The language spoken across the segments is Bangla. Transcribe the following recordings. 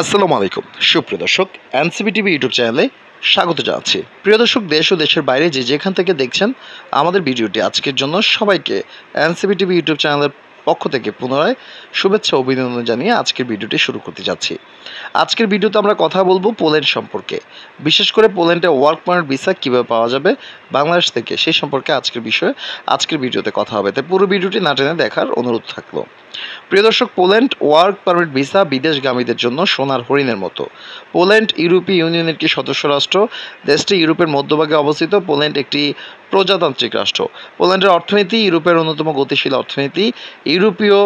আসসালামু আলাইকুম সুপ্রিয় দর্শক, এনসিবি টিভি ইউটিউব চ্যানেলে স্বাগত জানাচ্ছি। প্রিয় দর্শক, দেশ ও দেশের বাইরে যে যেখান থেকে দেখছেন আমাদের ভিডিওটি, আজকের জন্য সবাইকে এনসিবি টিভি ইউটিউব চ্যানেলের পক্ষ থেকে পুনরায় শুভেচ্ছা ও অভিনন্দন জানিয়ে আজকের ভিডিওটি শুরু করতে যাচ্ছি। আজকের ভিডিওতে আমরা কথা বলবো পোল্যান্ড সম্পর্কে, বিশেষ করে পোল্যান্ডে ওয়ার্ক পারমিট ভিসা কীভাবে পাওয়া যাবে বাংলাদেশ থেকে, সেই সম্পর্কে আজকের ভিডিওতে কথা হবে। তাই পুরো ভিডিওটি না টেনে দেখার অনুরোধ থাকলো। প্রিয় দর্শক, পোল্যান্ড ওয়ার্ক পারমিট ভিসা বিদেশগামীদের জন্য সোনার হরিণের মতো। পোল্যান্ড ইউরোপীয় ইউনিয়নের একটি সদস্য রাষ্ট্র। দেশটি ইউরোপের মধ্যভাগে অবস্থিত। পোল্যান্ড একটি প্রজাতান্ত্রিক রাষ্ট্র। পোল্যান্ডের অর্থনীতি ইউরোপের অন্যতম গতিশীল অর্থনীতি। ইউরোপীয়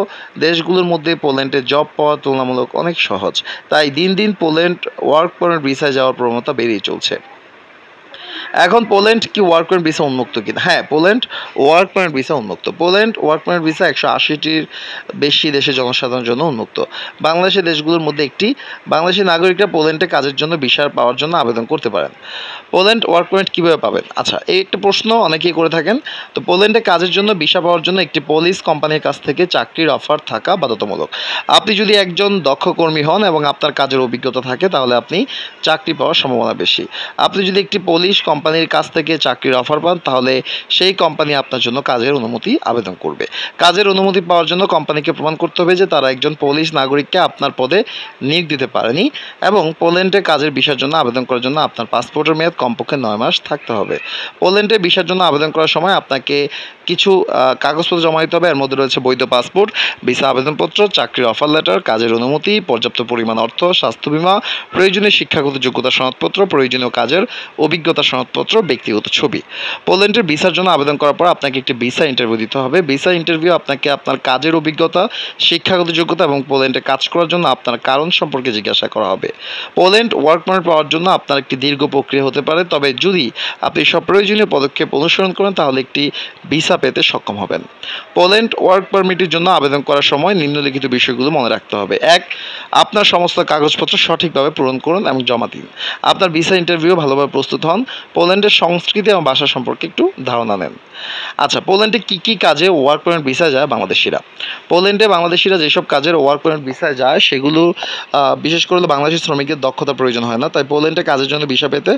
দেশগুলোর মধ্যে পোল্যান্ডে জব পাওয়া তুলনামূলক অনেক সহজ। তাই দিন দিন পোল্যান্ড ওয়ার্ক পারমিট ভিসায় যাওয়ার প্রবণতা বেড়েই চলছে। এখন পোল্যান্ড কি ওয়ার্ক পারমিট ভিসা উন্মুক্ত কিনা? হ্যাঁ, পোল্যান্ড ওয়ার্ক পারমিট ভিসা উন্মুক্ত। পোল্যান্ড ওয়ার্ক পারমিট ভিসা 180টির বেশি দেশের জনসাধারণের জন্য উন্মুক্ত। বাংলাদেশের দেশগুলোর মধ্যে একটি। বাংলাদেশি নাগরিকরা পোল্যান্ডে কাজের জন্য ভিসা পাওয়ার জন্য আবেদন করতে পারেন। পোল্যান্ড ওয়ার্ক পারমিট কীভাবে পাবেন? আচ্ছা, এই একটা প্রশ্ন অনেকেই করে থাকেন। তো পোল্যান্ডে কাজের জন্য ভিসা পাওয়ার জন্য একটি পোলিশ কোম্পানির কাছ থেকে চাকরির অফার থাকা বাধ্যতামূলক। আপনি যদি একজন দক্ষ কর্মী হন এবং আপনার কাজের অভিজ্ঞতা থাকে, তাহলে আপনি চাকরি পাওয়ার সম্ভাবনা বেশি। আপনি যদি একটি পোলিশ কোম্পানির কাছ থেকে চাকরির অফার পান, তাহলে সেই কোম্পানি আপনার জন্য কাজের অনুমতি আবেদন করবে। কাজের অনুমতি পাওয়ার জন্য কোম্পানিকে প্রমাণ করতে হবে যে তারা একজন পোলিশ নাগরিককে আপনার পদে নিয়োগ দিতে পারেনি, এবং পোল্যান্ডে কাজের ভিসার জন্য আবেদন করার জন্য আপনার পাসপোর্টের মেয়াদ কমপক্ষে 9 মাস থাকতে হবে। পোল্যান্ডে ভিসার জন্য আবেদন করার সময় আপনাকে কিছু কাগজপত্র জমা দিতে হবে। এর মধ্যে রয়েছে বৈধ পাসপোর্ট, ভিসা আবেদনপত্র, চাকরির অফার লেটার, কাজের অনুমতি, পর্যাপ্ত পরিমাণ অর্থ, স্বাস্থ্য বিমা, প্রয়োজনীয় শিক্ষাগত যোগ্যতা সনদপত্র, প্রয়োজনীয় কাজের অভিজ্ঞতা সনদপত্র, ব্যক্তিগত ছবি। পোল্যান্ডের ভিসার জন্য আবেদন করার পর আপনাকে একটি ভিসা ইন্টারভিউ দিতে হবে। ভিসা ইন্টারভিউ আপনাকে আপনার কাজের অভিজ্ঞতা, শিক্ষাগত যোগ্যতা এবং পোল্যান্ডে কাজ করার জন্য আপনার কারণ সম্পর্কে জিজ্ঞাসা করা হবে। পোল্যান্ড ওয়ার্ক পারমিট পাওয়ার জন্য আপনার একটি দীর্ঘ প্রক্রিয়া হতে পারে, তবে যদি আপনি সব প্রয়োজনীয় পদক্ষেপ অনুসরণ করেন তাহলে একটি ভিসা পেতে সক্ষম হবেন। পোল্যান্ড ওয়ার্ক পারমিটের জন্য আবেদন করার সময় নিম্নলিখিত বিষয়গুলো মনে রাখতে হবে। 1. আপনার সমস্ত কাগজপত্র সঠিকভাবে পূরণ করুন এবং জমা দিন। আপনার ভিসা ইন্টারভিউ ভালোভাবে প্রস্তুত হন। পোল্যান্ডের সংস্কৃতি এবং ভাষা সম্পর্কে একটু ধারণা নেন। আচ্ছা, পোল্যান্ডে কী কাজে ওয়ার্ক পারমিট ভিসা যায় বাংলাদেশিরা? পোল্যান্ডে বাংলাদেশিরা যেসব কাজের ওয়ার্ক পারমিট ভিসায় যায় সেগুলো বিশেষ করে বাংলাদেশি শ্রমিকদের দক্ষতা প্রয়োজন হয় না, তাই পোল্যান্ডে কাজের জন্য ভিসা পেতে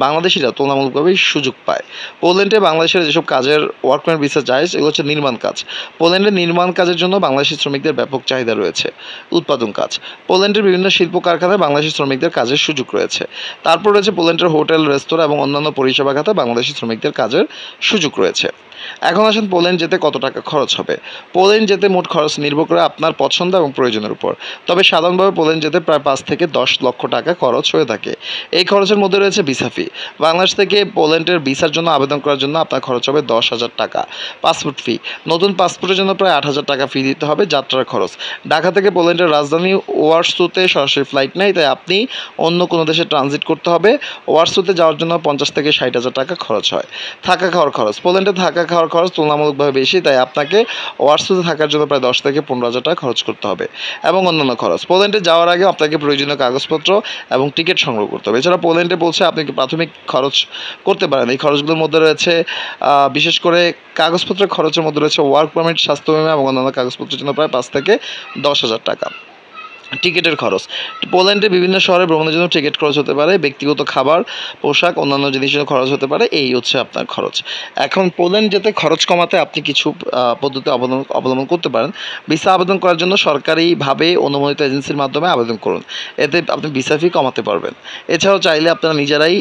বাংলাদেশিরা তুলনামূলকভাবে সুযোগ পায়। পোল্যান্ডে বাংলাদেশের যেসব কাজের ওয়ার্ক পারমিট ভিসা যায় সেগুলো হচ্ছে নির্মাণ কাজ। পোল্যান্ডে নির্মাণ কাজের জন্য বাংলাদেশি শ্রমিকদের ব্যাপক চাহিদা রয়েছে। উৎপাদন কাজ। পোল্যান্ডের বিভিন্ন শিল্প কারখানায় বাংলাদেশি শ্রমিকদের কাজের সুযোগ রয়েছে। তারপর রয়েছে পোল্যান্ডের হোটেল, রেস্তোরাঁ এবং অন্যান্য পরিষেবা খাতে বাংলাদেশি শ্রমিকদের কাজের সুযোগ রয়েছে। এখন আসেন পোল্যান্ড যেতে কত টাকা খরচ হবে। পোল্যান্ড যেতে মোট খরচ নির্ভর করে আপনার পছন্দ এবং প্রয়োজনের উপর, তবে সাধারণভাবে পোল্যান্ড যেতে প্রায় 5 থেকে 10 লক্ষ টাকা খরচ হয়ে থাকে। এই খরচের মধ্যে রয়েছে ভিসা ফি। বাংলাদেশ থেকে পোল্যান্ডের ভিসার জন্য আবেদন করার জন্য আপনার খরচ হবে 10,000 টাকা। পাসপোর্ট ফি। নতুন পাসপোর্টের জন্য প্রায় 8,000 টাকা ফি দিতে হবে। যাত্রার খরচ। ঢাকা থেকে পোল্যান্ডের রাজধানী ওয়ারসোতে সরাসরি ফ্লাইট নেই, তাই আপনি অন্য কোনো দেশে ট্রানজিট করতে হবে। ওয়ারসোতে যাওয়ার জন্য 50 থেকে 60,000 টাকা খরচ হয়। থাকা খাওয়ার খরচ। পোল্যান্ডে থাকা খাওয়ার খরচ তুলনামূলকভাবে বেশি, তাই আপনাকে ওয়ারসোতে থাকার জন্য প্রায় 10 থেকে 15,000 টাকা খরচ করতে হবে। এবং অন্যান্য খরচ। পোল্যান্ডে যাওয়ার আগে আপনাকে প্রয়োজনীয় কাগজপত্র এবং টিকিট সংগ্রহ করতে হবে। এছাড়া পোল্যান্ডে বলছে আপনি প্রাথমিক খরচ করতে পারেন। এই খরচগুলোর মধ্যে রয়েছে বিশেষ করে কাগজপত্রের খরচের মধ্যে রয়েছে ওয়ার্ক পারমিট, স্বাস্থ্য বিমা এবং অন্যান্য কাগজপত্রের জন্য প্রায় 5 থেকে 10,000 টাকা। টিকিটের খরচ। পোল্যান্ডে বিভিন্ন শহরে ভ্রমণের জন্য টিকিট খরচ হতে পারে, ব্যক্তিগত খাবার, পোশাক, অন্যান্য জিনিসের খরচ হতে পারে। এই হচ্ছে আপনার খরচ। এখন পোল্যান্ড যেতে খরচ কমাতে আপনি কিছু পদ্ধতি অবলম্বন করতে পারেন। ভিসা আবেদন করার জন্য সরকারিভাবে অনুমোদিত এজেন্সির মাধ্যমে আবেদন করুন, এতে আপনি ভিসা ফি কমাতে পারবেন। এছাড়াও চাইলে আপনারা নিজেরাই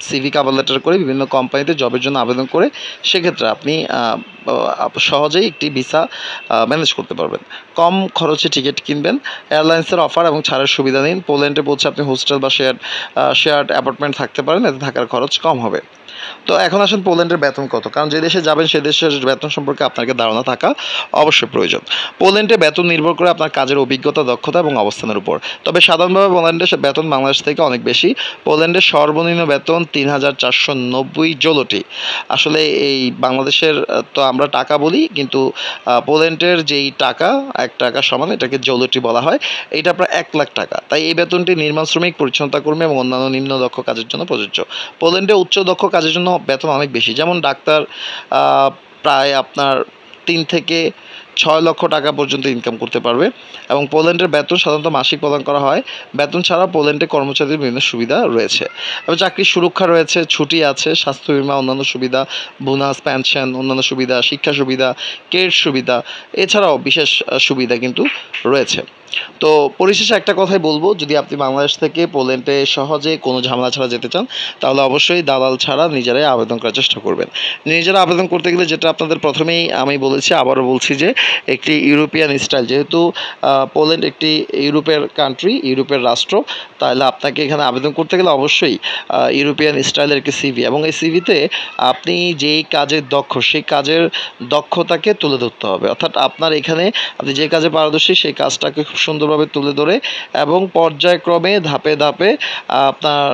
সিভি কভার লেটার করে বিভিন্ন কোম্পানিতে জবের জন্য আবেদন করে সেক্ষেত্রে আপনি সহজেই একটি ভিসা ম্যানেজ করতে পারবেন। কম খরচে টিকিট কিনবেন। এয়ারলাইন্সের অফার এবং ছাড়ের সুবিধা নিন। পোল্যান্ডে বলছে আপনি হোস্টেল বা শেয়ার্ড অ্যাপার্টমেন্ট থাকতে পারেন, এতে থাকার খরচ কম হবে। তো এখন আসেন পোল্যান্ডের বেতন কত, কারণ যে দেশে যাবেন সে দেশের বেতন সম্পর্কে আপনাকে ধারণা থাকা অবশ্যই প্রয়োজন। পোল্যান্ডে বেতন নির্ভর করে আপনার কাজের অভিজ্ঞতা, দক্ষতা এবং অবস্থানের উপর, তবে সাধারণভাবে পোল্যান্ডের বেতন বাংলাদেশ থেকে অনেক বেশি। পোল্যান্ডের সর্বনিম্ন বেতন 3,490 জোলটি। আসলে এই বাংলাদেশের তো আমরা টাকা বলি, কিন্তু পোল্যান্ডের যেই টাকা 1 টাকা সমান, এটাকে জোলটি বলা হয়। এইটা প্রায় 1 লাখ টাকা। তাই এই বেতনটি নির্মাণ শ্রমিক, পরিচ্ছন্নতা কর্মী এবং অন্যান্য নিম্ন দক্ষ কাজের জন্য প্রযোজ্য। পোল্যান্ডে উচ্চ দক্ষ কাজের জন্য বেতন অনেক বেশি, যেমন ডাক্তার প্রায় আপনার 3 থেকে 6 লক্ষ টাকা পর্যন্ত ইনকাম করতে পারবে। এবং পোল্যান্ডের বেতন সাধারণত মাসিক প্রদান করা হয়। বেতন ছাড়া পোল্যান্ডে কর্মচারীদের বিভিন্ন সুবিধা রয়েছে এবং চাকরির সুরক্ষা রয়েছে, ছুটি আছে, স্বাস্থ্য বীমা, অন্যান্য সুবিধা, বোনাস, পেনশন, অন্যান্য সুবিধা, শিক্ষা সুবিধা, ক্রেডিট সুবিধা, এছাড়াও বিশেষ সুবিধা কিন্তু রয়েছে। তো পরিশেষে একটা কথাই বলবো, যদি আপনি বাংলাদেশ থেকে পোল্যান্ডে সহজে কোনো ঝামেলা ছাড়া যেতে চান তাহলে অবশ্যই দালাল ছাড়া নিজেরাই আবেদন করার চেষ্টা করবেন। নিজেরা আবেদন করতে গেলে যেটা আপনাদের প্রথমেই আমি বলেছি, আবারও বলছি যে একটি ইউরোপিয়ান স্টাইল, যেহেতু পোল্যান্ড একটি ইউরোপের কান্ট্রি, ইউরোপের রাষ্ট্র, তাহলে আপনাকে এখানে আবেদন করতে গেলে অবশ্যই ইউরোপিয়ান স্টাইলের একটি সিভি, এবং এই সিভিতে আপনি যেই কাজের দক্ষ সেই কাজের দক্ষতাকে তুলে ধরতে হবে। অর্থাৎ আপনার এখানে আপনি যে কাজে পারদর্শী সেই কাজটাকে খুব সুন্দরভাবে তুলে ধরে এবং পর্যায়ক্রমে ধাপে ধাপে আপনার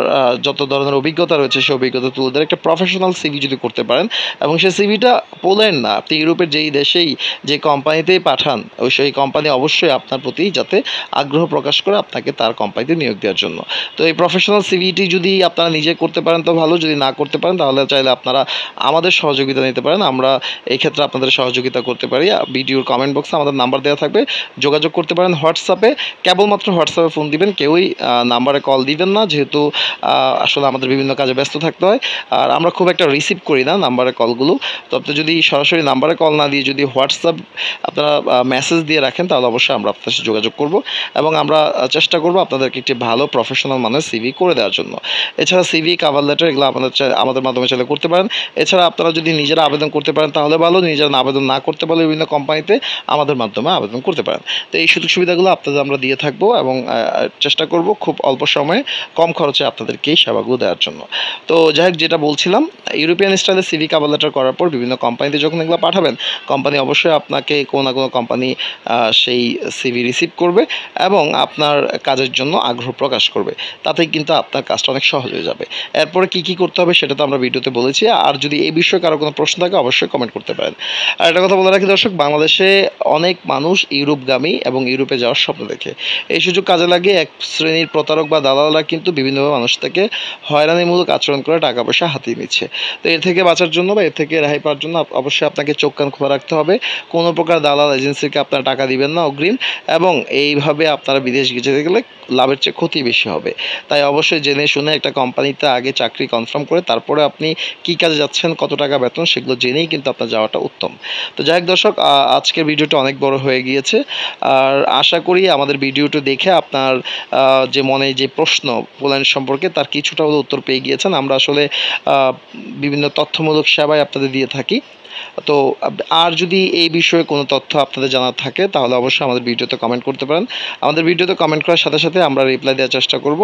যত ধরনের অভিজ্ঞতা রয়েছে সেই অভিজ্ঞতা তুলে ধরে একটা প্রফেশনাল সিভি যদি করতে পারেন, এবং সেই সিভিটা পোল্যান্ড না, আপনি ইউরোপের যেই দেশেই যে কোম্পানিতেই পাঠান ওই সেই কোম্পানি অবশ্যই আপনার প্রতি যাতে আগ্রহ প্রকাশ করে আপনাকে তার কোম্পানিতে নিয়োগ দেওয়ার জন্য। তো এই প্রফেশনাল সিভিটি যদি আপনারা নিজে করতে পারেন তো ভালো, যদি না করতে পারেন তাহলে চাইলে আপনারা আমাদের সহযোগিতা নিতে পারেন। আমরা এই ক্ষেত্রে আপনাদের সহযোগিতা করতে পারি। ভিডিওর কমেন্ট বক্সে আমাদের নাম্বার দেওয়া থাকবে, যোগাযোগ করতে পারেন। হোয়াটসঅ্যাপে কেবলমাত্র হোয়াটসঅ্যাপে ফোন দিবেন, কেউই নাম্বারে কল দিবেন না, যেহেতু আসলে আমাদের বিভিন্ন কাজে ব্যস্ত থাকতে হয় আর আমরা খুব একটা রিসিভ করি না নাম্বারে কলগুলো। তো আপনি যদি সরাসরি নাম্বারে কল না দিয়ে যদি হোয়াটসঅ্যাপ আপনারা মেসেজ দিয়ে রাখেন তাহলে অবশ্যই আমরা আপনার সাথে যোগাযোগ করব এবং আমরা চেষ্টা করব আপনাদেরকে একটি ভালো প্রফেশনাল মানের সিভি করে দেওয়ার জন্য। এছাড়া সিভি, কাভার লেটার এগুলো আমাদের মাধ্যমে চাইলে করতে পারেন। এছাড়া আপনারা যদি নিজেরা আবেদন করতে পারেন তাহলে ভালো, নিজেরা আবেদন না করতে পারলে বিভিন্ন কোম্পানিতে আমাদের মাধ্যমে আবেদন করতে পারেন। তো এই সুযোগ সুবিধাগুলো আপনাদের আমরা দিয়ে থাকবো এবং চেষ্টা করব খুব অল্প সময়ে কম খরচে আপনাদেরকে এই সেবাগুলো দেওয়ার জন্য। তো যাই হোক, যেটা বলছিলাম, ইউরোপিয়ান স্টাইলে সিভি, কাভার লেটার করার পর বিভিন্ন কোম্পানিতে যখন এগুলো পাঠাবেন, কোম্পানি অবশ্যই আপনাকে কোনো না কোনো কোম্পানি সেই সিভি রিসিভ করবে এবং আপনার কাজের জন্য আগ্রহ প্রকাশ করবে। তাতেই কিন্তু আপনার কাজটা অনেক সহজ হয়ে যাবে। এরপরে কী কী করতে হবে সেটা তো আমরা ভিডিওতে বলেছি। আর যদি এই বিষয়ে কারো কোনো প্রশ্ন থাকে অবশ্যই কমেন্ট করতে পারেন। আর একটা কথা বলে রাখি দর্শক, বাংলাদেশে অনেক মানুষ ইউরোপগামী এবং ইউরোপে যাওয়ার স্বপ্ন দেখে। এই সুযোগ কাজে লাগিয়ে এক শ্রেণীর প্রতারক বা দালালরা কিন্তু বিভিন্নভাবে মানুষ থেকে হয়রানিমূলক আচরণ করে টাকা পয়সা হাতিয়ে নিচ্ছে। তো এর থেকে বাঁচার জন্য বা এর থেকে রেহাই পাওয়ার জন্য অবশ্যই আপনাকে চোখ কান খোলা রাখতে হবে। কোনো প্রকার দালাল এজেন্সিকে আপনারা টাকা দিবেন না অগ্রিম, এবং এইভাবে আপনারা বিদেশ যেতে গেলে লাভের চেয়ে ক্ষতি বেশি হবে। তাই অবশ্যই জেনে শুনে একটা কোম্পানিতে আগে চাকরি কনফার্ম করে তারপরে আপনি কী কাজে যাচ্ছেন, কত টাকা বেতন, সেগুলো জেনেই কিন্তু আপনার যাওয়াটা উত্তম। তো যাই হোক দর্শক, আজকের ভিডিওটা অনেক বড় হয়ে গিয়েছে। আর আশা করি আমাদের ভিডিওটা দেখে আপনার যে মনে যে প্রশ্ন পোল্যান্ড সম্পর্কে তার কিছুটা হলেও উত্তর পেয়ে গিয়েছেন। আমরা আসলে বিভিন্ন তথ্যমূলক সেবাই আপনাদের দিয়ে থাকি। তো আর যদি এই বিষয়ে কোনো তথ্য আপনাদের জানার থাকে তাহলে অবশ্যই আমাদের ভিডিওতে কমেন্ট করতে পারেন। আমাদের ভিডিওতে কমেন্ট করার সাথে সাথে আমরা রিপ্লাই দেওয়ার চেষ্টা করব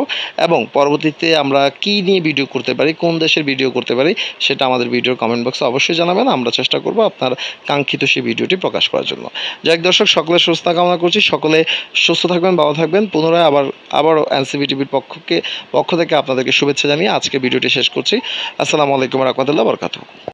এবং পরবর্তীতে আমরা কী নিয়ে ভিডিও করতে পারি, কোন দেশের ভিডিও করতে পারি সেটা আমাদের ভিডিওর কমেন্ট বক্সে অবশ্যই জানাবেন। আমরা চেষ্টা করব আপনার কাঙ্ক্ষিত সেই ভিডিওটি প্রকাশ করার জন্য। যাই হোক দর্শক, সকলের সুস্থতা কামনা করছি, সকলে সুস্থ থাকবেন, ভালো থাকবেন। পুনরায় আবারও এনসিবি টিভির পক্ষ থেকে আপনাদেরকে শুভেচ্ছা জানিয়ে আজকে ভিডিওটি শেষ করছি। আসসালামু আলাইকুম ওয়া রাহমাতুল্লাহি ওয়া বারাকাতুহু।